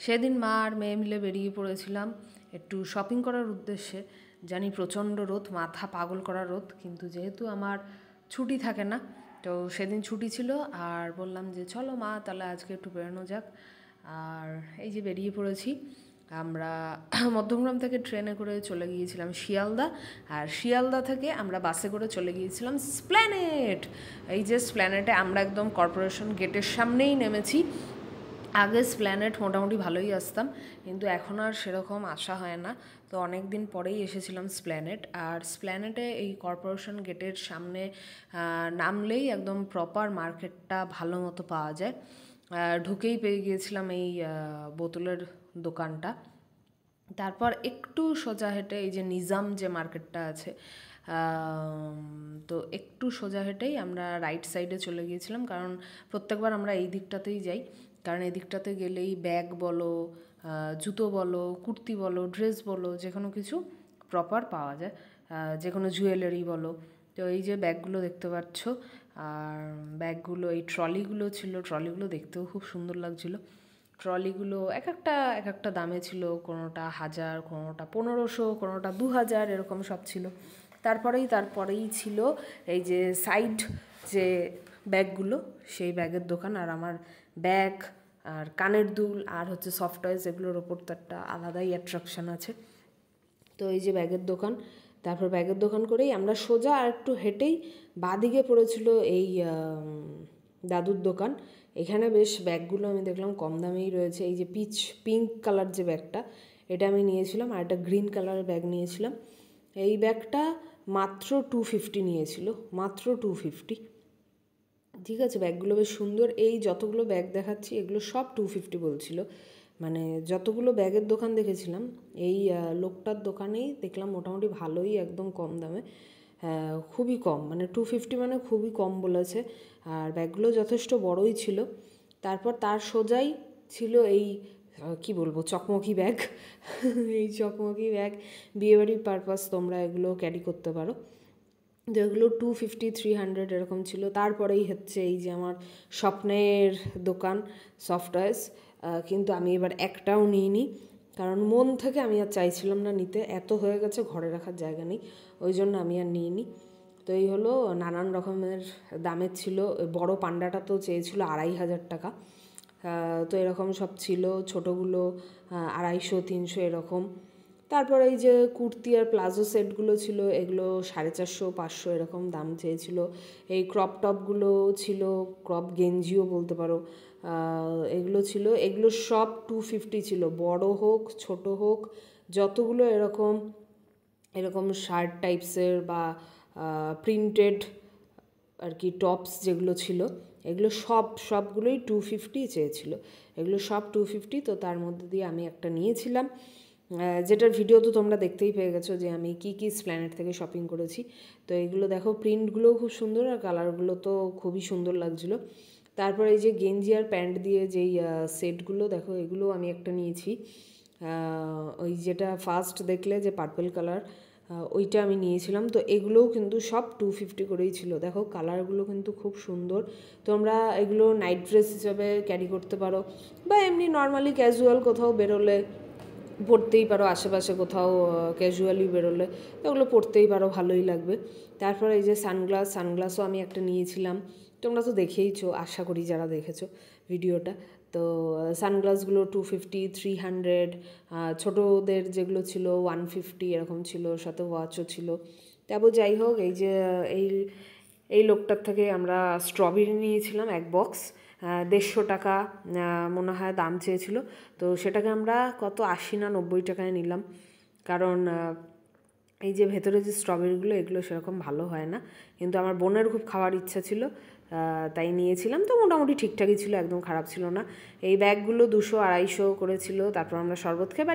সেদিন মা আর মেয়ে মিলে বেরিয়ে পড়েছিলাম একটু শপিং করার উদ্দেশ্যে। জানি প্রচণ্ড রোদ, মাথা পাগল করা রোদ, কিন্তু যেহেতু আমার ছুটি থাকে না, তো সেদিন ছুটি ছিল আর বললাম যে চলো মা তাহলে আজকে একটু বেরোনো যাক। আর এই যে বেরিয়ে পড়েছি আমরা। মধ্যমগ্রাম থেকে ট্রেনে করে চলে গিয়েছিলাম শিয়ালদা, আর শিয়ালদা থেকে আমরা বাসে করে চলে গিয়েছিলাম স্প্ল্যানেড। এই যে স্প্ল্যানেডে আমরা একদম কর্পোরেশন গেটের সামনেই নেমেছি। আগে স্প্ল্যানেড মোটামুটি ভালোই আসতাম, কিন্তু এখন আর সেরকম আসা হয় না। তো অনেক দিন পরেই এসেছিলাম স্প্ল্যানেড। আর স্প্ল্যানেডে এই কর্পোরেশন গেটের সামনে নামলেই একদম প্রপার মার্কেটটা ভালো মতো পাওয়া যায়। ঢুকেই পেয়ে গিয়েছিলাম এই বোতলের দোকানটা। তারপর একটু সোজা হেঁটে এই যে নিজাম যে মার্কেটটা আছে, তো একটু সোজা হেঁটেই আমরা রাইট সাইডে চলে গিয়েছিলাম, কারণ প্রত্যেকবার আমরা এই দিকটাতেই যাই। কারণ এই দিকটাতে গেলেই ব্যাগ বলো, জুতো বলো, কুর্তি বলো, ড্রেস বলো, যে কোনো কিছু প্রপার পাওয়া যায়, যে কোনো জুয়েলারি বলো। তো এই যে ব্যাগগুলো দেখতে পাচ্ছ, আর ব্যাগগুলো এই ট্রলিগুলো ছিল, ট্রলিগুলো দেখতেও খুব সুন্দর লাগছিলো। ট্রলিগুলো এক একটা দামে ছিল, কোনোটা 1000, কোনোটা 1500, কোনোটা 2000, এরকম সব ছিল। তারপরেই ছিল এই যে সাইড যে ব্যাগগুলো, সেই ব্যাগের দোকান। আর আমার ব্যাগ আর কানের দুল আর হচ্ছে সফট টয়েস, এগুলোর ওপর তো একটা আলাদাই অ্যাট্রাকশান আছে। তো এই যে ব্যাগের দোকান, তারপর ব্যাগের দোকান করেই আমরা সোজা আর একটু হেঁটেই বাঁদিকে পড়েছিল এই দাদুর দোকান। এখানে বেশ ব্যাগগুলো আমি দেখলাম কম দামেই রয়েছে। এই যে পিঙ্ক কালার যে ব্যাগটা, এটা আমি নিয়েছিলাম, আর একটা গ্রিন কালারের ব্যাগ নিয়েছিলাম। এই ব্যাগটা মাত্র 250 নিয়েছিল, মাত্র 250। ঠিক আছে, ব্যাগগুলো বেশ সুন্দর। এই যতগুলো ব্যাগ দেখাচ্ছি এগুলো সব 250 বলছিল। মানে যতগুলো ব্যাগের দোকান দেখেছিলাম, এই লোকটার দোকানেই দেখলাম মোটামুটি ভালোই, একদম কম দামে, খুবই কম, মানে 250 মানে খুবই কম বলেছে। আর ব্যাগগুলো যথেষ্ট বড়ই ছিল। তারপর তার সোজাই ছিল এই কি বলবো, চকমকি ব্যাগ। এই চকমকি ব্যাগ বিয়েবাড়ির পারপাস তোমরা এগুলো ক্যারি করতে পারো। যেগুলো 250, 300 এরকম ছিল। তারপরেই হচ্ছে এই যে আমার স্বপ্নের দোকান সফট টয়েস, কিন্তু আমি এবার একটাও নিইনি, কারণ মন থেকে আমি আর চাইছিলাম না নিতে, এত হয়ে গেছে, ঘরে রাখার জায়গা নেই, ওই জন্য আমি আর নিইনি। তো এই হলো, নানান রকমের দামের ছিল। বড় পান্ডাটা তো চেয়েছিল 2500 টাকা। তো এরকম সব ছিল, ছোটোগুলো 250, 300 এরকম। তারপর এই যে কুর্তি আর প্লাজো সেটগুলো ছিল, এগুলো 450, 500 এরকম দাম চেয়েছিল। এই ক্রপ টপগুলো ছিল, ক্রপ গেঞ্জিও বলতে পারো, এগুলো ছিল। এগুলো সব 250 ছিল, বড় হোক ছোট হোক, যতগুলো এরকম এরকম শার্ট টাইপসের বা প্রিন্টেড আর কি টপস যেগুলো ছিল, এগুলো সবগুলোই 250 চেয়েছিল। এগুলো সব 250। তো তার মধ্যে দিয়ে আমি একটা নিয়েছিলাম, যেটার ভিডিও তো তোমরা দেখতেই পেয়ে গেছো যে আমি কি স্প্ল্যানেড থেকে শপিং করেছি। তো এগুলো দেখো, প্রিন্টগুলোও খুব সুন্দর আর কালারগুলো তো খুবই সুন্দর লাগছিলো। তারপর এই যে গেঞ্জি আর প্যান্ট দিয়ে যেই সেটগুলো দেখো, এগুলো আমি একটা নিয়েছি। ওই যেটা ফার্স্ট দেখলে যে পার্পল কালার, ওইটা আমি নিয়েছিলাম। তো এগুলোও কিন্তু সব 250 করেই ছিল। দেখো কালারগুলো কিন্তু খুব সুন্দর। তোমরা এগুলো নাইট ড্রেস হিসাবে ক্যারি করতে পারো, বা এমনি নর্মালি ক্যাজুয়াল কোথাও বেরোলে পরতেই পারো, আশেপাশে কোথাও ক্যাজুয়ালি বেরোলে ওগুলো পরতেই পারো, ভালোই লাগবে। তারপর এই যে সানগ্লাসও আমি একটা নিয়েছিলাম। তোমরা তো দেখেইছো, আশা করি যারা দেখেছো ভিডিওটা। তো সানগ্লাসগুলো 250, 300, ছোটোদের যেগুলো ছিল 150 এরকম ছিল, সাথে ওয়াচও ছিল। তারপর যাই হোক, এই যে এই লোকটার থেকে আমরা স্ট্রবেরি নিয়েছিলাম এক বক্স, 150 টাকা মনে হয় দাম চেয়েছিল। তো সেটাকে আমরা কত 80 না 90 টাকায় নিলাম, কারণ এই যে ভেতরে যে স্ট্রবেরিগুলো, এগুলো সেরকম ভালো হয় না, কিন্তু আমার বোনের খুব খাওয়ার ইচ্ছা ছিল, তাই নিয়েছিলাম। তো মোটামুটি ঠিকঠাকই ছিল, একদম খারাপ ছিল না। এই ব্যাগগুলো 200, 250 করেছিল। তারপর আমরা শরবত খেয়ে